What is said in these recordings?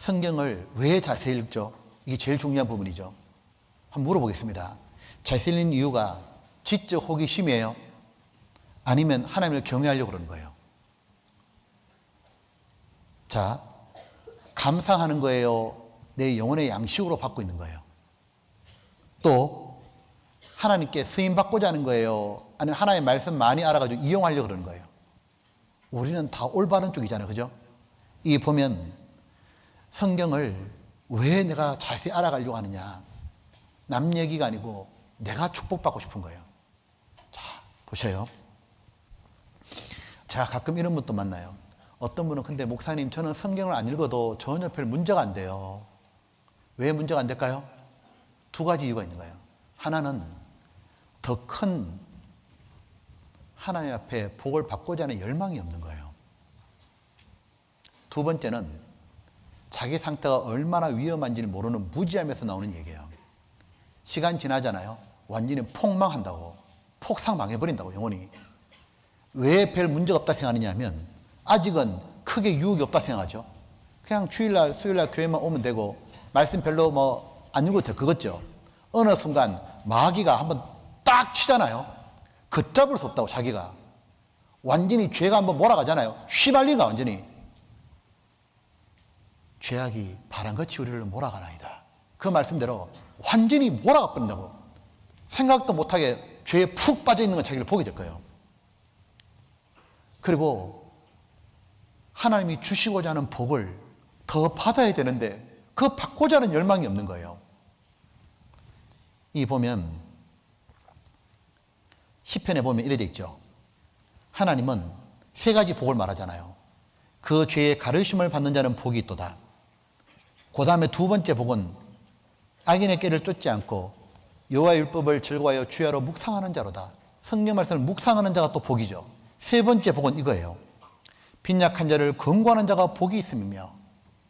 성경을 왜 자세히 읽죠? 이게 제일 중요한 부분이죠. 한번 물어보겠습니다. 자세히 읽는 이유가 지적 호기심이에요? 아니면 하나님을 경외하려고 그러는 거예요? 자, 감상하는 거예요? 내 영혼의 양식으로 받고 있는 거예요? 또 하나님께 쓰임받고자 하는 거예요? 아니면 하나님의 말씀 많이 알아가지고 이용하려고 그러는 거예요? 우리는 다 올바른 쪽이잖아요. 그죠? 이 보면 성경을 왜 내가 자세히 알아가려고 하느냐? 남 얘기가 아니고 내가 축복받고 싶은 거예요. 자, 보셔요. 제가 가끔 이런 분도 만나요. 어떤 분은 근데 목사님 저는 성경을 안 읽어도 전혀 별 문제가 안 돼요. 왜 문제가 안 될까요? 두 가지 이유가 있는 거예요. 하나는 더 큰 하나님 앞에 복을 받고자 하는 열망이 없는 거예요. 두 번째는 자기 상태가 얼마나 위험한지를 모르는 무지함에서 나오는 얘기예요. 시간 지나잖아요. 완전히 폭망한다고, 폭삭 망해버린다고, 영혼이. 왜 별 문제가 없다 생각하느냐 하면 아직은 크게 유혹이 없다 생각하죠. 그냥 주일날, 수요일날 교회만 오면 되고 말씀 별로 안 읽어도 돼. 그거죠. 어느 순간 마귀가 한번 딱 치잖아요. 걷잡을 수 없다고, 자기가. 완전히 죄가 한번 몰아가잖아요. 휘발린다, 완전히. 죄악이 바람같이 우리를 몰아가나이다. 그 말씀대로 완전히 몰아가 버린다고. 생각도 못하게 죄에 푹 빠져있는 건 자기를 보게 될 거예요. 그리고 하나님이 주시고자 하는 복을 더 받아야 되는데 그 받고자 하는 열망이 없는 거예요. 이 보면 시편에 보면 이래 돼 있죠. 하나님은 세 가지 복을 말하잖아요. 그 죄의 가르침을 받는 자는 복이 있도다. 그 다음에 두 번째 복은 악인의 꾀를 쫓지 않고 여호와의 율법을 즐거워하여 주야로 묵상하는 자로다. 성경 말씀을 묵상하는 자가 또 복이죠. 세 번째 복은 이거예요. 빈약한 자를 권고하는 자가 복이 있음이며,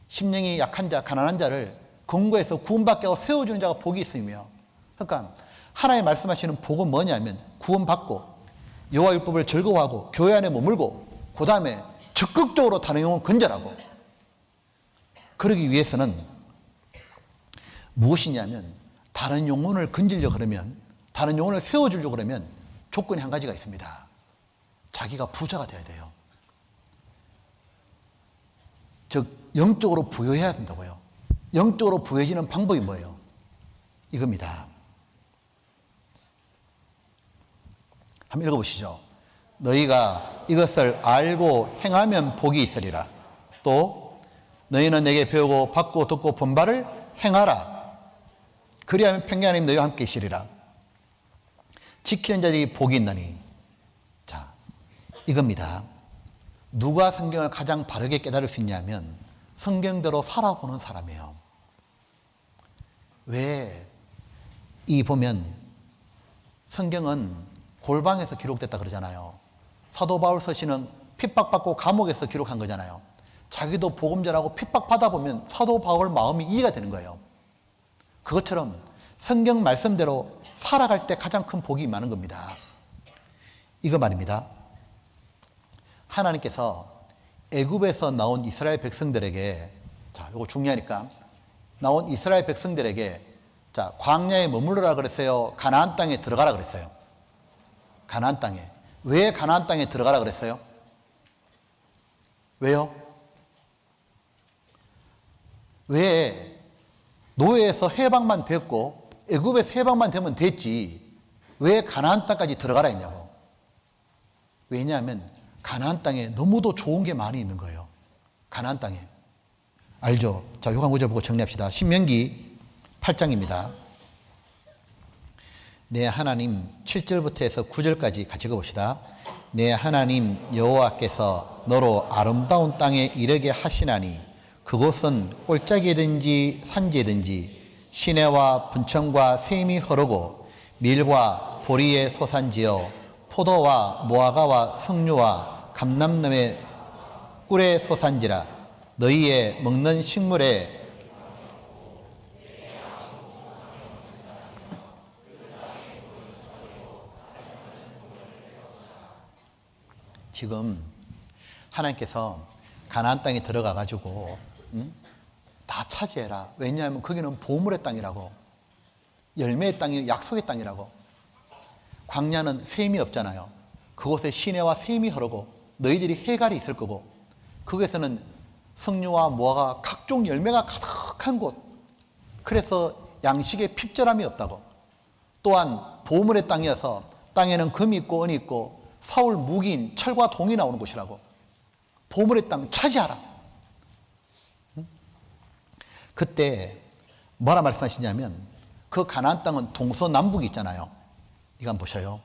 심령이 약한 자, 가난한 자를 권고해서 구원받게 하고 세워주는 자가 복이 있음이며. 그러니까 하나님 말씀하시는 복은 뭐냐면 구원받고 여호와 율법을 즐거워하고 교회 안에 머물고 그 다음에 적극적으로 다른 영혼 건절하고. 그러기 위해서는 무엇이냐면 다른 영혼을 건지려고 그러면, 다른 영혼을 세워주려고 그러면 조건이 한 가지가 있습니다. 자기가 부자가 돼야 돼요. 즉 영적으로 부여해야 된다고요. 영적으로 부여해지는 방법이 뭐예요? 이겁니다. 한번 읽어보시죠. 너희가 이것을 알고 행하면 복이 있으리라. 또 너희는 내게 배우고 받고 듣고 본 바를 행하라. 그리하면 평강 하나님 너희와 함께 있으리라. 지키는 자들이 복이 있나니. 자, 이겁니다. 누가 성경을 가장 바르게 깨달을 수 있냐면 성경대로 살아보는 사람이에요. 왜? 이 보면 성경은 골방에서 기록됐다 그러잖아요. 사도 바울 서신은 핍박받고 감옥에서 기록한 거잖아요. 자기도 복음 전하고 핍박받아 보면 사도 바울 마음이 이해가 되는 거예요. 그것처럼 성경 말씀대로 살아갈 때 가장 큰 복이 많은 겁니다. 이거 말입니다. 하나님께서 애굽에서 나온 이스라엘 백성들에게, 자, 이거 중요하니까, 나온 이스라엘 백성들에게, 자, 광야에 머무르라 그랬어요? 가나안 땅에 들어가라 그랬어요? 가나안 땅에. 왜 가나안 땅에 들어가라 그랬어요? 왜요? 왜 노예에서 해방만 됐고 애굽에서 해방만 되면 됐지 왜 가나안 땅까지 들어가라 했냐고. 왜냐하면 가나안 땅에 너무도 좋은 게 많이 있는 거예요. 가나안 땅에. 알죠? 자, 요한 구절 보고 정리합시다. 신명기 8장입니다. 내 하나님 7절부터 해서 9절까지 같이 읽어봅시다. 내 하나님 여호와께서 너로 아름다운 땅에 이르게 하시나니 그곳은 꼴짝이든지 산지든지 시내와 분천과 샘이 흐르고 밀과 보리의 소산지요 포도와 무화과와 석류와 감람나무의 꿀의 소산지라. 너희의 먹는 식물에 지금 하나님께서 가나안 땅에 들어가 가지고 다 차지해라. 왜냐하면 거기는 보물의 땅이라고. 열매의 땅이 약속의 땅이라고. 광야는 샘이 없잖아요. 그곳에 시내와 샘이 흐르고 너희들이 해갈이 있을 거고, 거기에서는 석류와 무화과 각종 열매가 가득한 곳. 그래서 양식에 핍절함이 없다고. 또한 보물의 땅이어서 땅에는 금이 있고 은이 있고 사울 무기인 철과 동이 나오는 곳이라고. 보물의 땅 차지하라. 그때 뭐라 말씀하시냐면, 그 가나안 땅은 동서남북이 있잖아요. 이거 한번 보셔요.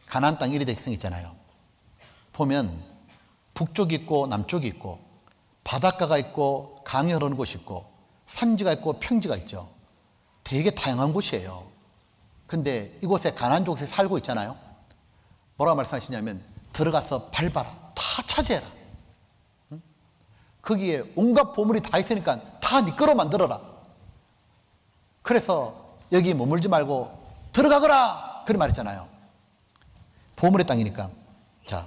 가나안 땅 1위 대성 있잖아요. 보면 북쪽이 있고 남쪽이 있고 바닷가가 있고 강이 흐르는 곳이 있고 산지가 있고 평지가 있죠. 되게 다양한 곳이에요. 근데 이곳에 가나안 족속이 살고 있잖아요. 뭐라고 말씀하시냐면, 들어가서 밟아라. 다 차지해라. 거기에 온갖 보물이 다 있으니까 다 네 거로 만들어라. 그래서 여기 머물지 말고 들어가거라, 그런 말했잖아요. 보물의 땅이니까. 자,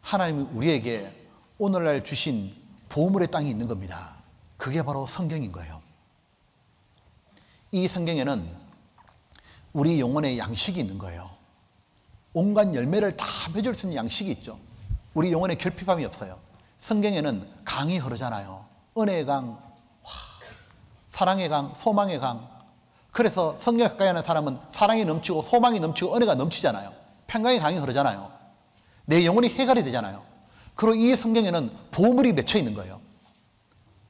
하나님이 우리에게 오늘날 주신 보물의 땅이 있는 겁니다. 그게 바로 성경인 거예요. 이 성경에는 우리 영혼의 양식이 있는 거예요. 온갖 열매를 다 맺을 수 있는 양식이 있죠. 우리 영혼에 결핍함이 없어요. 성경에는 강이 흐르잖아요. 은혜의 강, 사랑의 강, 소망의 강. 그래서 성경에 가까이 하는 사람은 사랑이 넘치고 소망이 넘치고 은혜가 넘치잖아요. 평강의 강이 흐르잖아요. 내 영혼이 해갈이 되잖아요. 그리고 이 성경에는 보물이 맺혀 있는 거예요.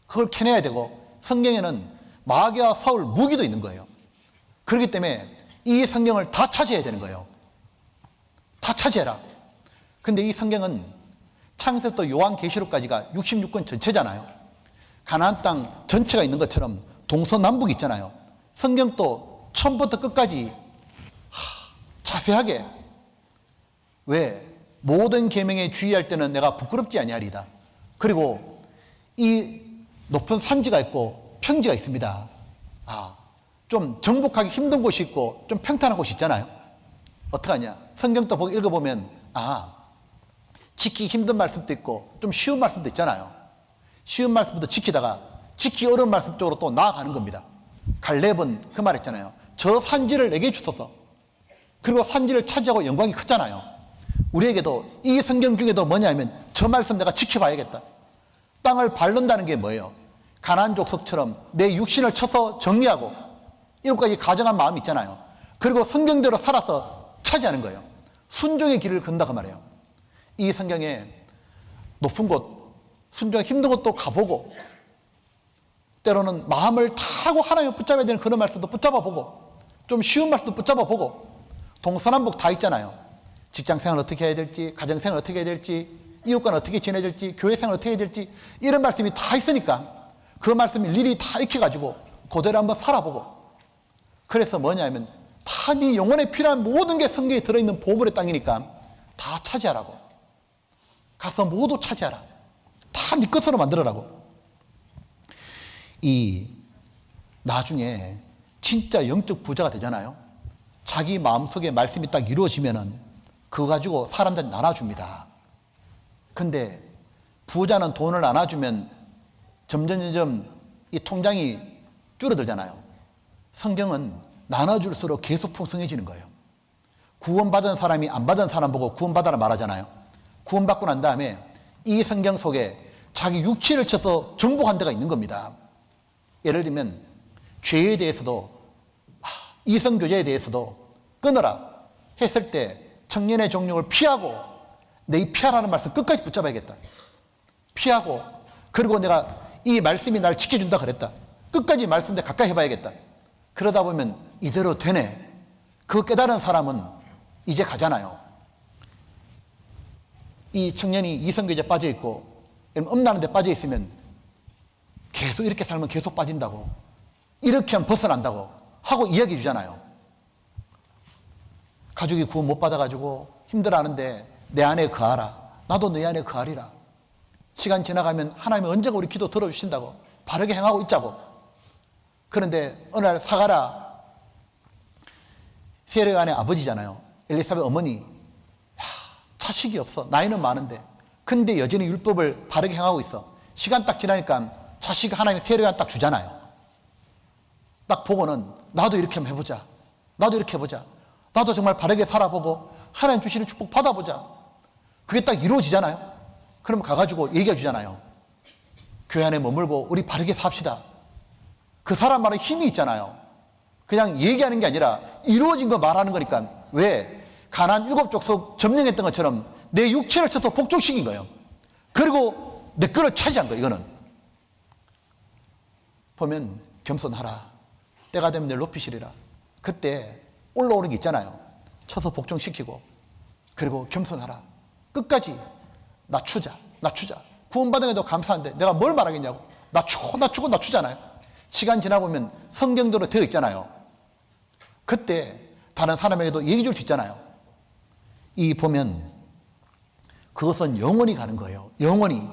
그걸 캐내야 되고, 성경에는 마귀와 사울 무기도 있는 거예요. 그렇기 때문에 이 성경을 다 차지해야 되는 거예요. 다 차지해라. 근데 이 성경은 창세부터 요한계시록까지가 66권 전체잖아요. 가나안 땅 전체가 있는 것처럼 동서남북이 있잖아요. 성경도 처음부터 끝까지 자세하게, 왜? 모든 계명에 주의할 때는 내가 부끄럽지 아니하리다. 그리고 이 높은 산지가 있고 평지가 있습니다. 좀 정복하기 힘든 곳이 있고 좀 평탄한 곳이 있잖아요. 어떡하냐? 성경도 보고 읽어보면 지키기 힘든 말씀도 있고 좀 쉬운 말씀도 있잖아요. 쉬운 말씀부터 지키다가 지키기 어려운 말씀 쪽으로 또 나아가는 겁니다. 갈렙은 그 말 했잖아요. 저 산지를 내게 주소서. 그리고 산지를 차지하고 영광이 컸잖아요. 우리에게도 이 성경 중에도 뭐냐면, 저 말씀 내가 지켜봐야겠다. 땅을 밟는다는 게 뭐예요? 가나안 족속처럼 내 육신을 쳐서 정리하고 이것까지 가정한 마음이 있잖아요. 그리고 성경대로 살아서 차지하는 거예요. 순종의 길을 건다 그 말이에요. 이 성경에 높은 곳, 순종 힘든 곳도 가보고, 때로는 마음을 타고 하나님을 붙잡아야 되는 그런 말씀도 붙잡아보고, 좀 쉬운 말씀도 붙잡아보고, 동서남북 다 있잖아요. 직장생활 어떻게 해야 될지, 가정생활 어떻게 해야 될지, 이웃과는 어떻게 지내야 될지, 교회생활 어떻게 해야 될지, 이런 말씀이 다 있으니까 그 말씀이 일일이 다 익혀가지고 그대로 한번 살아보고. 그래서 뭐냐면, 다 네 영혼에 필요한 모든 게 성경에 들어있는 보물의 땅이니까 다 차지하라고. 가서 모두 차지하라. 다 네 것으로 만들어라고. 이 나중에 진짜 영적 부자가 되잖아요. 자기 마음속에 말씀이 딱 이루어지면은 그거 가지고 사람들 나눠줍니다. 근데 부자는 돈을 나눠주면 점점 이 통장이 줄어들잖아요. 성경은 나눠줄수록 계속 풍성해지는 거예요. 구원받은 사람이 안 받은 사람 보고 구원받아라 말하잖아요. 구원받고 난 다음에 이 성경 속에 자기 육체를 쳐서 정복한 데가 있는 겁니다. 예를 들면 죄에 대해서도, 이성교제에 대해서도 끊어라 했을 때 청년의 종욕을 피하고, 내 피하라는 말씀 끝까지 붙잡아야겠다. 피하고, 그리고 내가 이 말씀이 날 지켜준다 그랬다. 끝까지 말씀대 가까이 해봐야겠다. 그러다 보면 이대로 되네. 그 깨달은 사람은 이제 가잖아요. 이 청년이 이성교제에 빠져있고 음란한 데 빠져있으면 계속 이렇게 살면 계속 빠진다고, 이렇게 하면 벗어난다고 하고 이야기해 주잖아요. 가족이 구원 못 받아가지고 힘들어하는데 내 안에 거하라. 나도 내 안에 거하리라. 시간 지나가면 하나님이 언젠가 우리 기도 들어주신다고, 바르게 행하고 있자고. 그런데 어느 날 사가라, 세례요한의 아버지잖아요. 엘리사벳 어머니, 자식이 없어. 나이는 많은데. 근데 여전히 율법을 바르게 행하고 있어. 시간 딱 지나니까 자식 하나님이 세례관 딱 주잖아요. 딱 보고는 나도 이렇게 한번 해보자. 나도 이렇게 해보자. 나도 정말 바르게 살아보고 하나님 주시는 축복 받아보자. 그게 딱 이루어지잖아요. 그럼 가가지고 얘기해 주잖아요. 교회 안에 머물고 우리 바르게 삽시다. 그 사람 말에 힘이 있잖아요. 그냥 얘기하는 게 아니라 이루어진 거 말하는 거니까. 왜? 가나안 7족속 점령했던 것처럼 내 육체를 쳐서 복종시킨 거예요. 그리고 내 거를 차지한 거예요. 이거는 보면 겸손하라. 때가 되면 내 높이시리라. 그때 올라오는 게 있잖아요. 쳐서 복종시키고 그리고 겸손하라. 끝까지 낮추자. 구원받은 게도 감사한데 내가 뭘 말하겠냐고. 낮추잖아요. 시간 지나고 보면 성경대로 되어 있잖아요. 그때 다른 사람에게도 얘기 줄 수 있잖아요. 이 보면 그것은 영원히 가는 거예요. 영원히.